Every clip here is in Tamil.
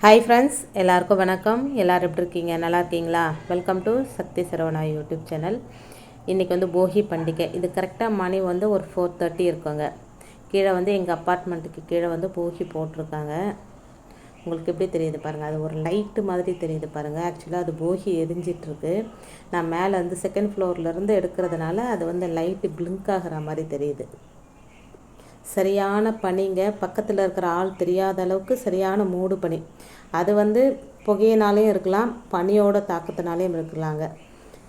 ஹாய் ஃப்ரெண்ட்ஸ், எல்லாருக்கும் வணக்கம். எல்லோரும் எப்படி இருக்கீங்க? நல்லா இருக்கீங்களா? Welcome to Sakthi Saravana YouTube channel. இன்றைக்கி வந்து போகி பண்டிகை. இது கரெக்டாக மணி வந்து ஒரு 4:30 இருக்குங்க. கீழே வந்து எங்கள் அப்பார்ட்மெண்ட்டுக்கு கீழே வந்து போகி போட்டிருக்காங்க. உங்களுக்கு எப்படி தெரியுது பாருங்கள், அது ஒரு லைட்டு மாதிரி தெரியுது பாருங்கள். ஆக்சுவலாக அது போகி எரிஞ்சிட்ருக்கு. நான் மேலே வந்து செகண்ட் ஃப்ளோர்லேருந்து எடுக்கிறதுனால அது வந்து லைட்டு பிளிங்க் ஆகிற மாதிரி தெரியுது. சரியான பனிங்க. பக்கத்தில் இருக்கிற ஆள் தெரியாத அளவுக்கு சரியான மூடு பனி. அது வந்து புகையினாலேயும் இருக்கலாம், பனியோட தாக்கத்தினாலேயும் இருக்கலாங்க.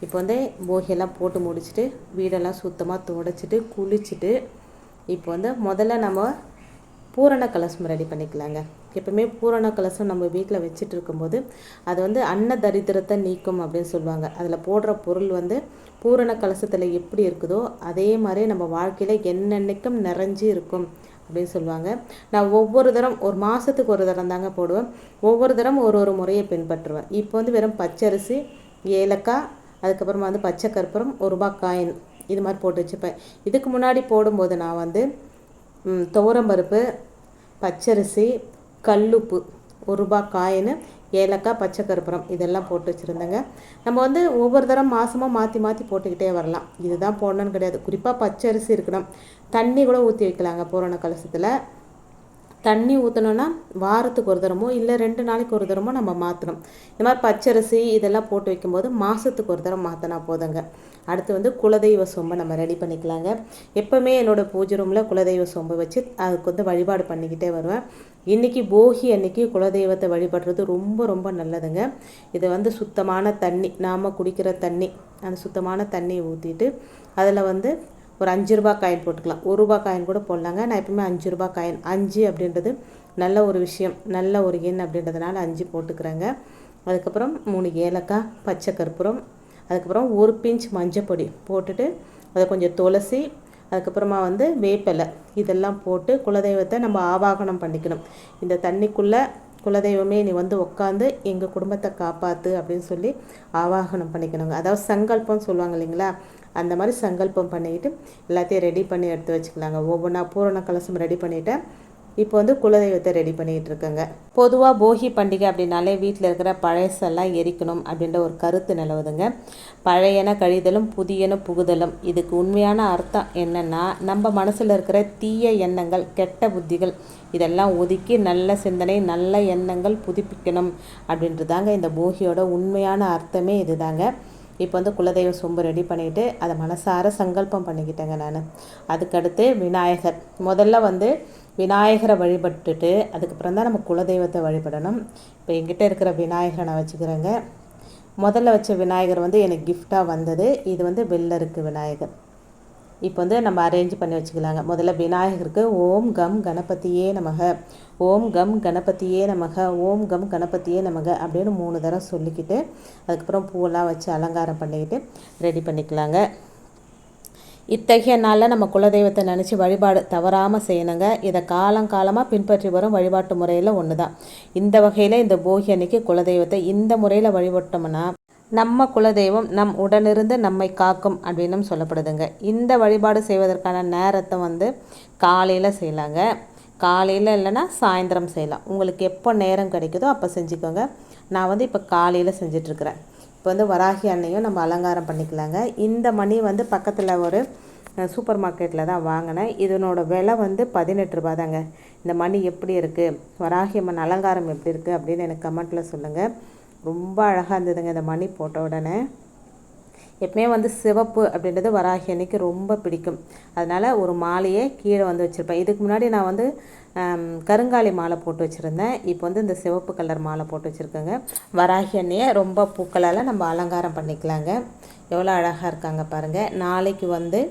இப்போ வந்து போகியெல்லாம் போட்டு முடிச்சுட்டு வீடெல்லாம் சுத்தமாக துடைச்சிட்டு குளிச்சுட்டு இப்போ வந்து முதல்ல நம்ம பூரண கலசம் ரெடி பண்ணிக்கலாங்க. எப்பவுமே பூரண கலசம் நம்ம வீட்டில் வச்சுட்டு இருக்கும்போது அது வந்து அன்ன தரித்திரத்தை நீக்கும் அப்படின்னு சொல்லுவாங்க. அதில் போடுற பொருள் வந்து பூரண கலசத்தில் எப்படி இருக்குதோ அதே மாதிரி நம்ம வாழ்க்கையில் என்னென்னைக்கும் நிறைஞ்சி இருக்கும் அப்படின்னு சொல்லுவாங்க. நான் ஒவ்வொரு தரம் ஒரு மாதத்துக்கு ஒரு தரம் தாங்க போடுவேன். ஒவ்வொரு தரம் ஒரு முறையை பின்பற்றுவேன். இப்போ வந்து வெறும் பச்சரிசி, ஏலக்காய், அதுக்கப்புறமா வந்து பச்சை கற்பூரம், ₹1 காயின் இது மாதிரி போட்டு வச்சுப்பேன். இதுக்கு முன்னாடி போடும்போது நான் வந்து துவரம்பருப்பு, பச்சரிசி, கல்லுப்பு, ₹1 காயின், ஏலக்காய், பச்சை கற்பூரம் இதெல்லாம் போட்டு வச்சுருந்தேங்க. நம்ம வந்து ஒவ்வொரு தரம் மாதமாக மாற்றி மாற்றி போட்டுக்கிட்டே வரலாம். இதுதான் போடணுன்னு கிடையாது. குறிப்பாக பச்சரிசி இருக்கணும். தண்ணி கூட ஊற்றி வைக்கலாங்க. பூரண கலசத்தில் தண்ணி ஊற்றணுன்னா வாரத்துக்கு ஒரு தரமோ இல்லை 2 நாளைக்கு ஒரு தரமோ நம்ம மாற்றணும். இந்த மாதிரி பச்சரிசி இதெல்லாம் போட்டு வைக்கும்போது மாதத்துக்கு ஒரு தரம் மாற்றினா போதுங்க. அடுத்து வந்து குலதெய்வ சொம்பை நம்ம ரெடி பண்ணிக்கலாங்க. எப்போவுமே என்னோடய பூஜை ரூமில் குலதெய்வ சொம்பு வச்சு அதுக்கு வந்து வழிபாடு பண்ணிக்கிட்டே வருவேன். இன்றைக்கி போகி அன்றைக்கி குலதெய்வத்தை வழிபடுறது ரொம்ப ரொம்ப நல்லதுங்க. இது வந்து சுத்தமான தண்ணி, நாம் குடிக்கிற தண்ணி, அந்த சுத்தமான தண்ணியை ஊற்றிட்டு அதில் வந்து ஒரு ₹5 காயின் போட்டுக்கலாம். ₹1 காயின் கூட போடலாங்க. நான் எப்பவுமே ₹5 காயின், 5 அப்படின்றது நல்ல ஒரு விஷயம், நல்ல ஒரு எண் அப்படின்றதுனால 5 போட்டுக்கிறேங்க. அதுக்கப்புறம் 3 ஏலக்காய், பச்சை கற்பூரம், அதுக்கப்புறம் 1 பிஞ்ச் மஞ்சப்பொடி போட்டுட்டு அதை கொஞ்சம் துளசி, அதுக்கப்புறமா வந்து வேப்பிலை இதெல்லாம் போட்டு குலதெய்வத்தை நம்ம ஆவாகனம் பண்ணிக்கணும். இந்த தண்ணிக்குள்ளே குலதெய்வமே நீ வந்து உட்காந்து எங்கள் குடும்பத்தை காப்பாற்று அப்படின்னு சொல்லி ஆவாகனம் பண்ணிக்கணுங்க. அதாவது சங்கல்பம் சொல்லுவாங்க இல்லைங்களா, அந்த மாதிரி சங்கல்பம் பண்ணிக்கிட்டு எல்லாத்தையும் ரெடி பண்ணி எடுத்து வச்சுக்கலாங்க. ஒவ்வொன்றா பூரண கலசம் ரெடி பண்ணிவிட்டேன். இப்போ வந்து குலதெய்வத்தை ரெடி பண்ணிகிட்டு இருக்கேங்க. பொதுவாக போகி பண்டிகை அப்படின்னாலே வீட்டில் இருக்கிற பழசெல்லாம் எரிக்கணும் அப்படின்ற ஒரு கருத்து நிலவுதுங்க. பழையன கழிதலும் புதியன புகுதலும். இதுக்கு உண்மையான அர்த்தம் என்னென்னா, நம்ம மனசில் இருக்கிற தீய எண்ணங்கள், கெட்ட புத்திகள் இதெல்லாம் ஒதுக்கி நல்ல சிந்தனை, நல்ல எண்ணங்கள் புதுப்பிக்கணும் அப்படின்றதாங்க இந்த போகியோட உண்மையான அர்த்தமே இதுதாங்க. இப்போ வந்து குலதெய்வ சொம்பு ரெடி பண்ணிவிட்டு அதை மனசார சங்கல்பம் பண்ணிக்கிட்டேங்க நான். அதுக்கடுத்து விநாயகர். முதல்ல வந்து விநாயகரை வழிபட்டுட்டு அதுக்கப்புறம் தான் நம்ம குலதெய்வத்தை வழிபடணும். இப்போ என்கிட்ட இருக்கிற விநாயகரை நான் வச்சுக்கிறேங்க. முதல்ல வச்ச விநாயகர் வந்து எனக்கு கிஃப்டாக வந்தது. இது வந்து வெள்ளருக்கு விநாயகர். இப்போ வந்து நம்ம அரேஞ்ச் பண்ணி வச்சுக்கலாங்க. முதல்ல விநாயகருக்கு ஓம் கம் கணபதியே நமக, ஓம் கம் கணபதியே நமக, ஓம் கம் கணபதியே நமக அப்படின்னு 3 தடவை சொல்லிக்கிட்டு அதுக்கப்புறம் பூவெல்லாம் வச்சு அலங்காரம் பண்ணிக்கிட்டு ரெடி பண்ணிக்கலாங்க. இத்தகைய நாளில் நம்ம குலதெய்வத்தை நினச்சி வழிபாடு தவறாமல் செய்யணுங்க. இதை காலங்காலமாக பின்பற்றி வரும் வழிபாட்டு முறையில் ஒன்று தான். இந்த வகையில் இந்த போகி அன்னைக்கு குலதெய்வத்தை இந்த முறையில் வழிபட்டோம்னா நம்ம குலதெய்வம் நம் உடனிருந்து நம்மை காக்கும் அப்படின்னு சொல்லப்படுதுங்க. இந்த வழிபாடு செய்வதற்கான நேரத்தை வந்து காலையில் செய்யலாங்க. காலையில் இல்லைன்னா சாயந்தரம் செய்யலாம். உங்களுக்கு எப்போ நேரம் கிடைக்குதோ அப்போ செஞ்சுக்கோங்க. நான் வந்து இப்போ காலையில் செஞ்சிட்ருக்கிறேன். இப்போ வந்து வராகி அன்னையும் நம்ம அலங்காரம் பண்ணிக்கலாங்க. இந்த மணி வந்து பக்கத்தில் ஒரு சூப்பர் மார்க்கெட்டில் தான் வாங்கினேன். இதனோட விலை வந்து ₹18 தாங்க. இந்த மணி எப்படி இருக்குது, வராகி அம்மன் அலங்காரம் எப்படி இருக்குது அப்படின்னு எனக்கு கமெண்ட்டில் சொல்லுங்கள். ரொம்ப அழகாக இருந்ததுங்க இந்த மணி போட்ட உடனே. எப்பவுமே வந்து சிவப்பு அப்படின்றது வராகி அன்னைக்கு ரொம்ப பிடிக்கும். அதனால் ஒரு மாலையை கீழே வந்து வச்சுருப்பேன். இதுக்கு முன்னாடி நான் வந்து கருங்காலி மாலை போட்டு வச்சுருந்தேன். இப்போ வந்து இந்த சிவப்பு கலர் மாலை போட்டு வச்சுருக்கேங்க. வராகி அன்னையை ரொம்ப பூக்களால் நம்ம அலங்காரம் பண்ணிக்கலாங்க. எவ்வளோ அழகாக இருக்காங்க பாருங்கள். நாளைக்கு வந்து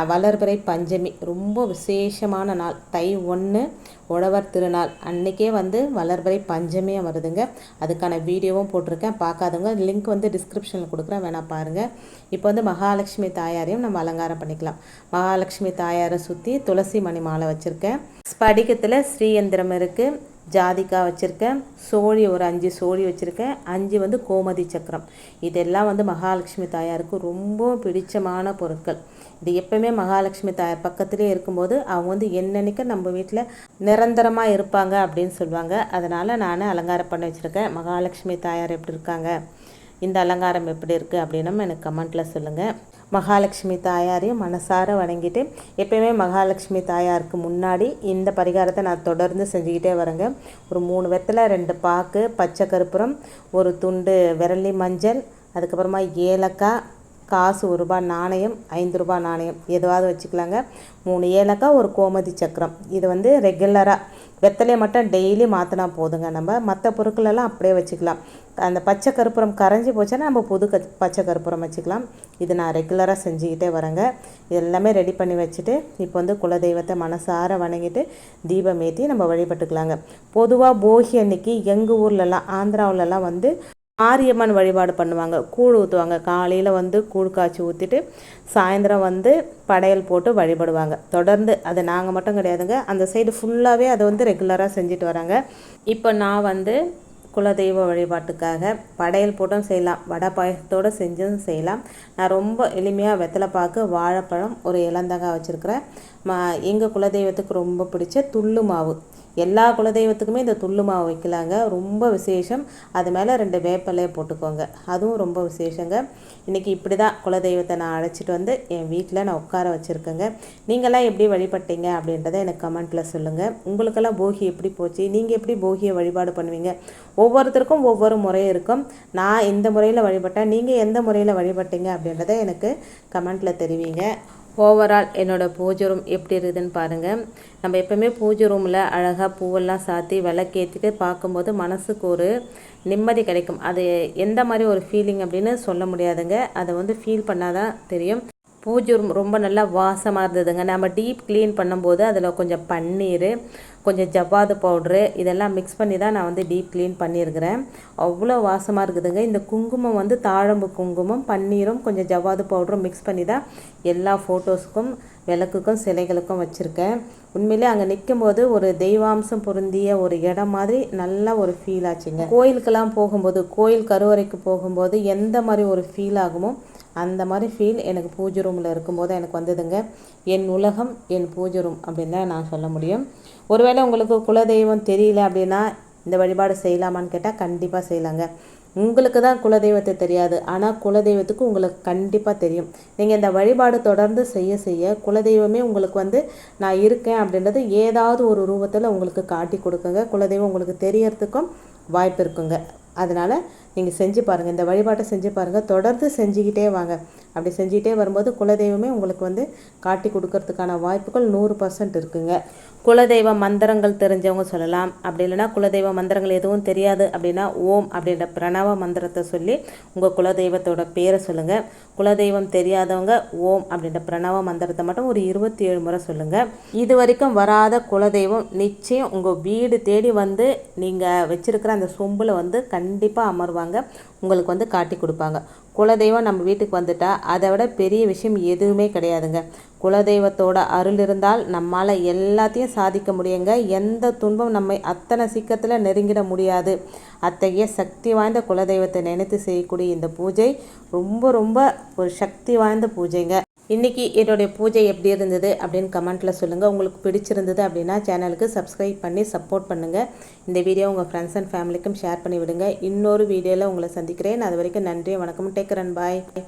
வளர்பிறை பஞ்சமி, ரொம்ப விசேஷமான நாள். தை 1 உழவர் திருநாள் அன்றைக்கே வந்து வளர்பிறை பஞ்சமியாக வருதுங்க. அதுக்கான வீடியோவும் போட்டிருக்கேன். பார்க்காதவங்க லிங்க் வந்து டிஸ்கிரிப்ஷனில் கொடுக்குறேன், வேணால் பாருங்கள். இப்போ வந்து மகாலட்சுமி தாயாரையும் நம்ம அலங்காரம் பண்ணிக்கலாம். மகாலட்சுமி தாயாரை சுற்றி துளசி மணி மாலை வச்சுருக்கேன். ஸ்படிகத்தில் ஸ்ரீயந்திரம் இருக்குது, ஜாதிக்காய் வச்சுருக்கேன், சோழி ஒரு 5 சோழி வச்சுருக்கேன், 5 வந்து கோமதி சக்கரம். இதெல்லாம் வந்து மகாலட்சுமி தாயாருக்கு ரொம்ப பிடிச்சமான பொருட்கள். இது எப்பவுமே மகாலட்சுமி தாயார் பக்கத்திலே இருக்கும்போது அவங்க வந்து என்னன்னைக்கு நம்ம வீட்டில் நிரந்தரமாக இருப்பாங்க அப்படின்னு சொல்லுவாங்க. அதனால் நான் அலங்காரம் பண்ணி வச்சுருக்கேன். மகாலட்சுமி தாயார் எப்படி இருக்காங்க, இந்த அலங்காரம் எப்படி இருக்குது அப்படின்னு எனக்கு கமெண்ட்டில் சொல்லுங்கள். மகாலட்சுமி தாயாரையும் மனசார வணங்கிட்டு எப்பயுமே மகாலட்சுமி தாயாருக்கு முன்னாடி இந்த பரிகாரத்தை நான் தொடர்ந்து செஞ்சுக்கிட்டே வரேங்க. ஒரு 3 வெத்தலை, 2 பாக்கு, பச்சை கற்பூரம், ஒரு துண்டு விரலி மஞ்சள், அதுக்கப்புறமா ஏலக்காய், காசு 1 ரூபாய் நாணயம், 5 ரூபாய் நாணயம் எதுவாவது வச்சுக்கலாங்க. 3 ஏலக்காய், ஒரு கோமதி சக்கரம். இது வந்து ரெகுலராக வெத்தலையை மட்டும் டெய்லி மாற்றினா போதுங்க. நம்ம மற்ற பொருட்களெல்லாம் அப்படியே வச்சுக்கலாம். அந்த பச்சை கற்பூரம் கரைஞ்சி போச்சுன்னா நம்ம புது பச்சை கற்பூரம் வச்சுக்கலாம். இது நான் ரெகுலராக செஞ்சுக்கிட்டே வரேங்க. இது எல்லாமே ரெடி பண்ணி வச்சுட்டு இப்போ வந்து குலதெய்வத்தை மனசார வணங்கிட்டு தீபம் ஏற்றி நம்ம வழிபட்டுக்கலாங்க. பொதுவாக போகி அன்னைக்கு எங்கள் ஊர்லலாம், ஆந்திராவிலலாம் வந்து மாரியம்மன் வழிபாடு பண்ணுவாங்க. கூழ் ஊற்றுவாங்க. காலையில் வந்து கூழ் காய்ச்சி ஊற்றிட்டு சாயந்தரம் வந்து படையல் போட்டு வழிபடுவாங்க. தொடர்ந்து அது நாங்கள் மட்டும் கிடையாதுங்க, அந்த சைடு ஃபுல்லாகவே அதை வந்து ரெகுலராக செஞ்சுட்டு வராங்க. இப்போ நான் வந்து குலதெய்வ வழிபாட்டுக்காக படையல் போட்டும் செய்யலாம், வடை பாயசத்தோடு செஞ்சும் செய்யலாம். நான் ரொம்ப எளிமையாக வெத்தலைப்பாக்கு, வாழைப்பழம், ஒரு இலந்தங்காய் வச்சுருக்கிறேன். எங்கள் குலதெய்வத்துக்கு ரொம்ப பிடிச்ச துள்ளு மாவு, எல்லா குலதெய்வத்துக்குமே இந்த துள்ளு மாவு வைக்கலாங்க, ரொம்ப விசேஷம். அது மேலே 2 வேப்பிலையை போட்டுக்கோங்க, அதுவும் ரொம்ப விசேஷங்க. இன்றைக்கி இப்படி தான் குலதெய்வத்தை நான் அழைச்சிட்டு வந்து என் வீட்டில் நான் உட்கார வச்சுருக்கேங்க. நீங்களாம் எப்படி வழிபட்டீங்க அப்படின்றத எனக்கு கமெண்ட்டில் சொல்லுங்கள். உங்களுக்கெல்லாம் போகி எப்படி போச்சு, நீங்கள் எப்படி போகியை வழிபாடு பண்ணுவீங்க? ஒவ்வொருத்தருக்கும் ஒவ்வொரு முறை இருக்கும். நான் இந்த முறையில் வழிபட்டேன், நீங்கள் எந்த முறையில் வழிபட்டீங்க அப்படின்றத எனக்கு கமெண்ட்டில் தெரிவிங்க. ஓவரால் என்னோடய பூஜை ரூம் எப்படி இருக்குதுன்னு பாருங்கள். நம்ம எப்போவுமே பூஜை ரூமில் அழகாக பூவெல்லாம் சாத்தி விளக்கேற்றிட்டு பார்க்கும்போது மனசுக்கு ஒரு நிம்மதி கிடைக்கும். அது எந்த மாதிரி ஒரு ஃபீலிங் அப்படின்னு சொல்ல முடியாதுங்க, அதை வந்து ஃபீல் பண்ணாதான் தெரியும். பூஜை ரூம் ரொம்ப நல்லா வாசமாக இருந்ததுங்க. நம்ம டீப் க்ளீன் பண்ணும்போது அதில் கொஞ்சம் பன்னீர், கொஞ்சம் ஜவ்வாது பவுட்ரு இதெல்லாம் மிக்ஸ் பண்ணி தான் நான் வந்து டீப் க்ளீன் பண்ணியிருக்கிறேன். அவ்வளோ வாசமாக இருக்குதுங்க. இந்த குங்குமம் வந்து தாழம்பு குங்குமம், பன்னீரும் கொஞ்சம் ஜவ்வாது பவுடரும் மிக்ஸ் பண்ணி தான் எல்லா ஃபோட்டோஸுக்கும், விளக்குக்கும், சிலைகளுக்கும் வச்சுருக்கேன். உண்மையிலே அங்கே நிற்கும்போது ஒரு தெய்வாம்சம் பொருந்திய ஒரு இடம் மாதிரி நல்ல ஒரு ஃபீல் ஆச்சுங்க. கோயிலுக்கெல்லாம் போகும்போது, கோயில் கருவறைக்கு போகும்போது எந்த மாதிரி ஒரு ஃபீல் ஆகுமோ அந்த மாதிரி ஃபீல் எனக்கு பூஜை ரூமில் இருக்கும்போது எனக்கு வந்ததுங்க. என் உலகம் என் பூஜை ரூம் அப்படின்னு தான் நான் சொல்ல முடியும். ஒருவேளை உங்களுக்கு குலதெய்வம் தெரியல அப்படின்னா இந்த வழிபாடு செய்யலாமான்னு கேட்டால் கண்டிப்பாக செய்யலாங்க. உங்களுக்கு தான் குலதெய்வத்தை தெரியாது, ஆனால் குலதெய்வத்துக்கு உங்களுக்கு கண்டிப்பாக தெரியும். நீங்கள் இந்த வழிபாடு தொடர்ந்து செய்ய செய்ய குலதெய்வமே உங்களுக்கு வந்து நான் இருக்கேன் அப்படின்றது ஏதாவது ஒரு ரூபத்தில் உங்களுக்கு காட்டி கொடுக்குங்க. குலதெய்வம் உங்களுக்கு தெரியறதுக்கும் வாய்ப்பு இருக்குங்க. அதனால் நீங்கள் செஞ்சு பாருங்கள், இந்த வழிபாட்டை செஞ்சு பாருங்கள், தொடர்ந்து செஞ்சுக்கிட்டே வாங்க. அப்படி செஞ்சுக்கிட்டே வரும்போது குலதெய்வமே உங்களுக்கு வந்து காட்டி கொடுக்கறதுக்கான வாய்ப்புகள் 100% இருக்குங்க. குலதெய்வ மந்திரங்கள் தெரிஞ்சவங்க சொல்லலாம், அப்படி இல்லைனா குலதெய்வ மந்திரங்கள் எதுவும் தெரியாது அப்படின்னா ஓம் அப்படின்ற பிரணவ மந்திரத்தை சொல்லி உங்கள் குலதெய்வத்தோட பேரை சொல்லுங்கள். குலதெய்வம் தெரியாதவங்க ஓம் அப்படின்ற பிரணவ மந்திரத்தை மட்டும் ஒரு 27 முறை சொல்லுங்கள். இது வரைக்கும் வராத குலதெய்வம் நிச்சயம் உங்கள் வீடு தேடி வந்து நீங்கள் வச்சுருக்கிற அந்த சொம்பில் வந்து கண்டிப்பாக அமர்வாங்க, உங்களுக்கு வந்து காட்டி கொடுப்பாங்க. குலதெய்வம் நம்ம வீட்டுக்கு வந்துட்டால் அதை விட பெரிய விஷயம் எதுவுமே கிடையாதுங்க. குலதெய்வத்தோட அருள் இருந்தால் நம்மால் எல்லாத்தையும் சாதிக்க முடியுங்க. எந்த துன்பம் நம்மை அத்தனை சீக்கிரத்தில் நெருங்கிட முடியாது. அத்தகைய சக்தி வாய்ந்த குலதெய்வத்தை நினைத்து செய்யக்கூடிய இந்த பூஜை ரொம்ப ரொம்ப ஒரு சக்தி வாய்ந்த பூஜைங்க. இன்றைக்கி என்னுடைய பூஜை எப்படி இருந்தது அப்படின்னு கமெண்ட்டில் சொல்லுங்கள். உங்களுக்கு பிடிச்சிருந்தது அப்படின்னா சேனலுக்கு சப்ஸ்கிரைப் பண்ணி சப்போர்ட் பண்ணுங்கள். இந்த வீடியோ உங்கள் ஃப்ரெண்ட்ஸ் அண்ட் ஃபேமிலிக்கும் ஷேர் பண்ணி விடுங்க. இன்னொரு வீடியோவில் உங்களை சந்திக்கிறேன். அது வரைக்கும் நன்றி, வணக்கம், டேக் கேர் அண்ட் பாய்.